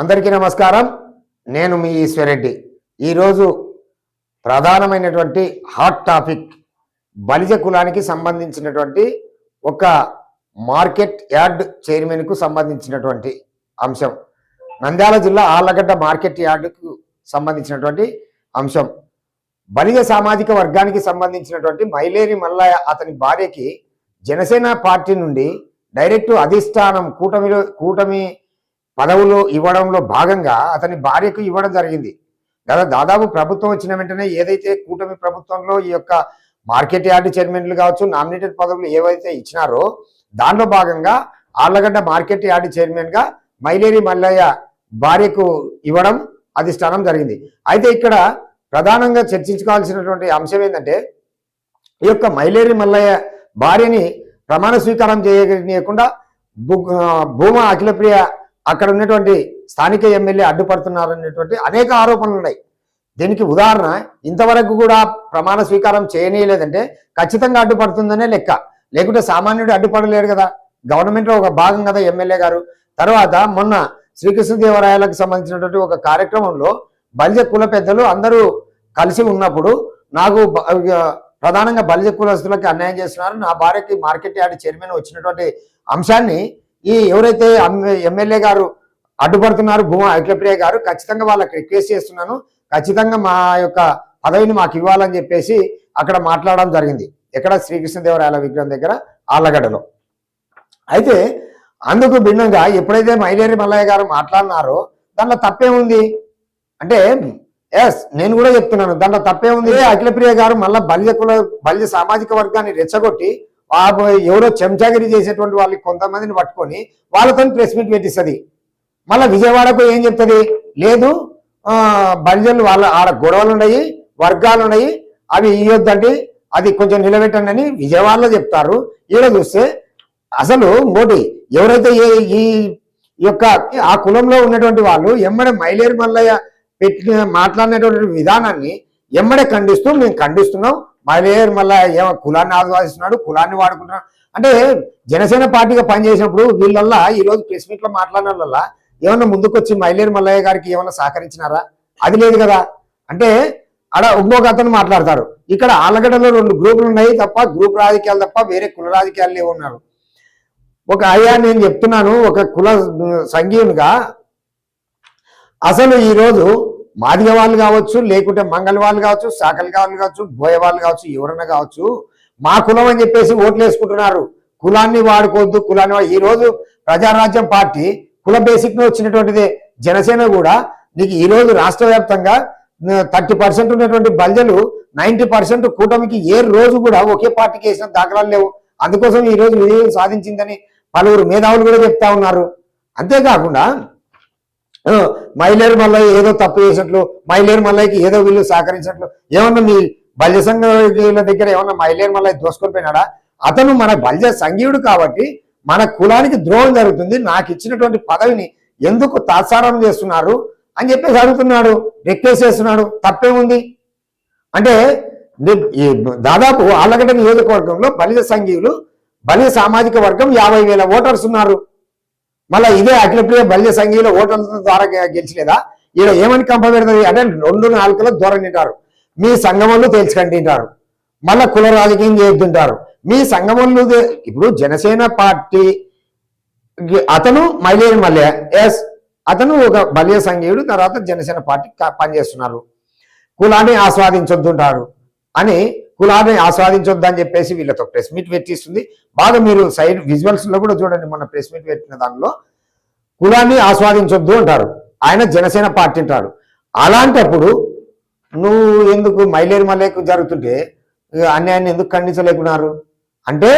అందరికీ నమస్కారం. నేను మీ ఈశ్వరెడ్డి. ఈరోజు ప్రధానమైనటువంటి హాట్ టాపిక్ బలిజ కులానికి సంబంధించినటువంటి ఒక మార్కెట్ యార్డ్ చైర్మన్కు సంబంధించినటువంటి అంశం. నంద్యాల జిల్లా ఆళ్లగడ్డ మార్కెట్ యార్డుకు సంబంధించినటువంటి అంశం. బలిజ సామాజిక వర్గానికి సంబంధించినటువంటి మైలేరి మల్లయ్య అతని భార్యకి జనసేన పార్టీ నుండి డైరెక్ట్ అధిష్టానం కూటమి పదవులు ఇవ్వడంలో భాగంగా అతని భార్యకు ఇవ్వడం జరిగింది. దాదాపు ప్రభుత్వం వచ్చిన వెంటనే ఏదైతే కూటమి ప్రభుత్వంలో ఈ యొక్క మార్కెట్ యార్డు చైర్మన్లు కావచ్చు, నామినేటెడ్ పదవులు ఏవైతే ఇచ్చినారో దానిలో భాగంగా ఆళ్లగడ్డ మార్కెట్ యార్డు చైర్మన్గా మైలేరి మల్లయ్య భార్యకు ఇవ్వడం అధిష్టానం జరిగింది. అయితే ఇక్కడ ప్రధానంగా చర్చించుకోవాల్సినటువంటి అంశం ఏంటంటే, ఈ యొక్క మైలేరి మల్లయ్య భార్యని ప్రమాణ స్వీకారం చేయకుండా భూమా అఖిలప్రియ అక్కడ ఉన్నటువంటి స్థానిక ఎమ్మెల్యే అడ్డుపడుతున్నారనేటువంటి అనేక ఆరోపణలు ఉన్నాయి. దీనికి ఉదాహరణ, ఇంతవరకు కూడా ప్రమాణ స్వీకారం చేయనీయలేదంటే ఖచ్చితంగా అడ్డుపడుతుందనే లెక్క. లేకుంటే సామాన్యుడు అడ్డుపడలేడు కదా, గవర్నమెంట్లో ఒక భాగం కదా ఎమ్మెల్యే గారు. తర్వాత మొన్న శ్రీకృష్ణదేవరాయలకు సంబంధించినటువంటి ఒక కార్యక్రమంలో బలిజ కుల పెద్దలు అందరూ కలిసి ఉన్నప్పుడు నాకు ప్రధానంగా బలిజ కులస్తులకి అన్యాయం చేస్తున్నారు, నా భార్యకి మార్కెట్ యార్డ్ చైర్మన్ వచ్చినటువంటి అంశాన్ని ఎవరైతే ఎమ్మెల్యే గారు అడ్డుపడుతున్నారు భూమా అఖిలప్రియ గారు, ఖచ్చితంగా వాళ్ళకి రిక్వెస్ట్ చేస్తున్నాను, ఖచ్చితంగా మా యొక్క పదవిని మాకు ఇవ్వాలని చెప్పేసి అక్కడ మాట్లాడడం జరిగింది. ఎక్కడ? శ్రీకృష్ణదేవరాయల విగ్రహం దగ్గర ఆళ్లగడ్డలో. అయితే అందుకు భిన్నంగా ఎప్పుడైతే మైలేరి మల్లయ్య గారు మాట్లాడినారో దాంట్లో తప్పేముంది అంటే, నేను కూడా చెప్తున్నాను, దాంట్లో తప్పేముంది. అఖిలప్రియ గారు మళ్ళీ బలిజ సామాజిక వర్గాన్ని రెచ్చగొట్టి ఎవరో చెంచాగిరి చేసేటువంటి వాళ్ళకి కొంతమందిని పట్టుకొని వాళ్ళతో ప్రెస్ మీట్ పెట్టిస్తుంది. మళ్ళీ విజయవాడకు ఏం చెప్తుంది, లేదు బలిజలు వాళ్ళ ఆడ గొడవలు ఉన్నాయి, వర్గాలు ఉన్నాయి, అవి ఇవ్వద్దండి, అది కొంచెం నిలబెట్టండి అని విజయవాడలో చెప్తారు. ఈడ చూస్తే అసలు ఇంకోటి, ఎవరైతే ఈ యొక్క ఆ కులంలో ఉన్నటువంటి వాళ్ళు ఎమ్మడే మైలేరి మల్లయ్య మాట్లాడినటువంటి విధానాన్ని ఎమ్మడే ఖండిస్తూ మేము ఖండిస్తున్నాం, మైలేరి మల్లయ్య కులాన్ని ఆస్వాదిస్తున్నాడు, కులాన్ని వాడుకుంటున్నాడు అంటే, జనసేన పార్టీగా పనిచేసినప్పుడు వీళ్ళల్లా ఈరోజు ప్రెస్ మీట్లో మాట్లాడిన వల్ల ఏమన్నా ముందుకొచ్చి మైలేరి మల్లయ్య గారికి ఏమన్నా సహకరించినారా? అది లేదు కదా. అంటే అక్కడ ఇంకొక అతను మాట్లాడతారు, ఇక్కడ ఆళ్లగడ్డలో 2 గ్రూపులు ఉన్నాయి తప్ప, గ్రూప్ రాజకీయాలు తప్ప వేరే కుల రాజకీయాలు ఉన్నారు. ఒక అయ్యా నేను చెప్తున్నాను, ఒక కుల సంఘీయునిగా అసలు ఈరోజు మాదిగ వాళ్ళు కావచ్చు, లేకుంటే మంగళ వాళ్ళు కావచ్చు, సాకలి వాళ్ళు కావచ్చు, బోయ వాళ్ళు కావచ్చు, ఎవరన్నా కావచ్చు, మా కులం అని చెప్పేసి ఓట్లు వేసుకుంటున్నారు. కులాన్ని వాడుకోవద్దు, కులాన్ని ఈ రోజు ప్రజారాజ్యం పార్టీ కుల బేసిక్ లో వచ్చినటువంటిది. జనసేన కూడా నీకు ఈ రోజు రాష్ట్ర వ్యాప్తంగా 30% ఉన్నటువంటి బల్జలు 90% కూటమికి ఏ రోజు కూడా ఒకే పార్టీకి వేసిన దాఖలాలు లేవు. అందుకోసం ఈ రోజు విజయం సాధించిందని పలువురు మేధావులు కూడా చెప్తా ఉన్నారు. అంతేకాకుండా మైలేరి మల్లయ్య ఏదో తప్పు చేసినట్లు, మైలేరి మల్లయ్యకి ఏదో వీళ్ళు సహకరించినట్లు, ఏమన్నా మీ బల్జ సంఘీయుల దగ్గర ఏమన్నా మైలేరి మల్లయ్య దోసుకొని పోయినాడా? అతను మన బల్జ సంఘీయుడు కాబట్టి మన కులానికి ద్రోహం జరుగుతుంది, నాకు ఇచ్చినటువంటి పదవిని ఎందుకు తాత్సారం చేస్తున్నారు అని చెప్పేసి అడుగుతున్నాడు, రిక్వెస్ట్ చేస్తున్నాడు. తప్పేముంది అంటే, దాదాపు ఆళ్లగడ్డ నియోజకవర్గంలో బలిజ సంఘీయులు, బలిజ సామాజిక వర్గం 50,000 ఓటర్స్ ఉన్నారు. మళ్ళీ ఇదే అఖిలప్రియ బలిజ సంఘీయుల ఓటర్ల ద్వారా గెలిచలేదా? ఈడ ఏమని కంప పెడుతుంది అంటే, 2 నాలుకల దూరం తింటారు, మీ సంగమంలో తేల్చుకంటారు, మళ్ళీ కుల రాజకీయం చేస్తుంటారు. మీ సంగమంలో ఇప్పుడు జనసేన పార్టీ అతను మైలేరి మల్లయ్య, అతను ఒక బలిజ సంఘీయుడు, తర్వాత జనసేన పార్టీ పనిచేస్తున్నారు. కులాన్ని ఆస్వాదించొద్దుంటారు అని, కులాన్ని ఆస్వాదించొద్దు అని చెప్పేసి వీళ్ళతో ప్రెస్ మీట్ పెట్టిస్తుంది. బాగా మీరు సైడ్ విజువల్స్ లో కూడా చూడండి, మన ప్రెస్ మీట్ పెట్టిన దానిలో కులాన్ని ఆస్వాదించొద్దు అంటారు. ఆయన జనసేన పార్టీ అంటారు. అలాంటప్పుడు నువ్వు ఎందుకు మైలేరి మల్లయ్యకు జరుగుతుంటే అన్యాయాన్ని ఎందుకు ఖండించలేకున్నారు అంటే,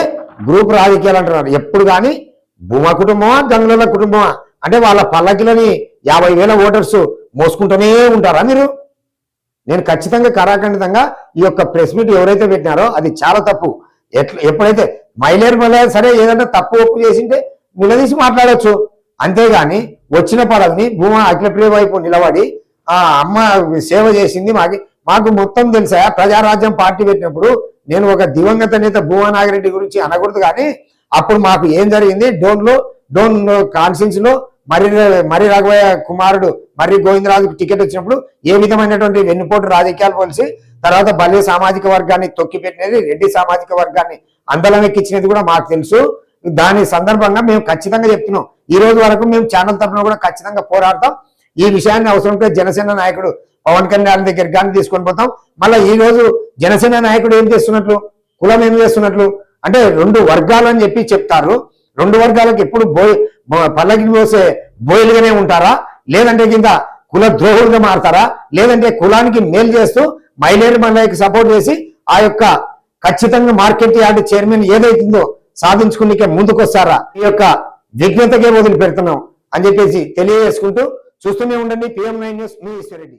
గ్రూప్ రాజకీయాలు అంటున్నారు. ఎప్పుడు కానీ భూమా కుటుంబమా, గంగుల కుటుంబమా అంటే వాళ్ళ పల్లకిలని 50,000 ఓటర్స్ మోసుకుంటూనే ఉంటారా మీరు? నేను ఖచ్చితంగా కరాఖండితంగా ఈ యొక్క ప్రెస్ మీట్ ఎవరైతే పెట్టినారో అది చాలా తప్పు. ఎప్పుడైతే మైలేరి మల్లయ్య సరే ఏదైనా తప్పు ఒప్పు చేసింటే నిలదీసి మాట్లాడచ్చు, అంతేగాని వచ్చిన పదవిని భూమా అఖిలప్రియ వైపు నిలబడి అమ్మ సేవ చేసింది మాకు మొత్తం తెలుసా. ప్రజారాజ్యం పార్టీ పెట్టినప్పుడు నేను ఒక దివంగత నేత భూమా నాగిరెడ్డి గురించి అనకూడదు, కానీ అప్పుడు మాకు ఏం జరిగింది డోన్ కాన్స్టిట్యూన్సీలో మర్రి రాఘవయ్య కుమారుడు మర్రి గోవిందరాజుకు టికెట్ వచ్చినప్పుడు ఏ విధమైనటువంటి వెన్నుపోటు రాజకీయాలు పోలిసి తర్వాత బల్య సామాజిక వర్గాన్ని తొక్కిపెట్టినది, రెడ్డి సామాజిక వర్గాన్ని అందలం ఎక్కించినది కూడా మాకు తెలుసు. దాని సందర్భంగా మేము ఖచ్చితంగా చెప్తున్నాం. ఈ రోజు వరకు మేము ఛానల్ తరఫున కూడా ఖచ్చితంగా పోరాడతాం. ఈ విషయాన్ని అవసరంతో జనసేన నాయకుడు పవన్ కళ్యాణ్ దగ్గర కానీ తీసుకొని పోతాం. మళ్ళీ ఈ రోజు జనసేన నాయకుడు ఏం చేస్తున్నట్లు, కులం ఏం చేస్తున్నట్లు అంటే 2 వర్గాలు అని చెప్పి చెప్తారు. 2 వర్గాలకు ఎప్పుడు పల్లకి మోసే బోయలుగానే ఉంటారా, లేదంటే కింద కుల ద్రోహులుగా మారతారా, లేదంటే కులానికి మేలు చేస్తూ మైలేరు మండలికి సపోర్ట్ చేసి ఆ యొక్క ఖచ్చితంగా మార్కెట్ యార్డ్ చైర్మన్ ఏదైతుందో సాధించుకునే ముందుకొస్తారా, ఈ యొక్క విఘ్నతకే వదిలి పెడుతున్నాం అని చెప్పేసి తెలియజేసుకుంటూ చూస్తూనే ఉండండి PM9 న్యూస్. మీ ఈశ్వర్ రెడ్డి.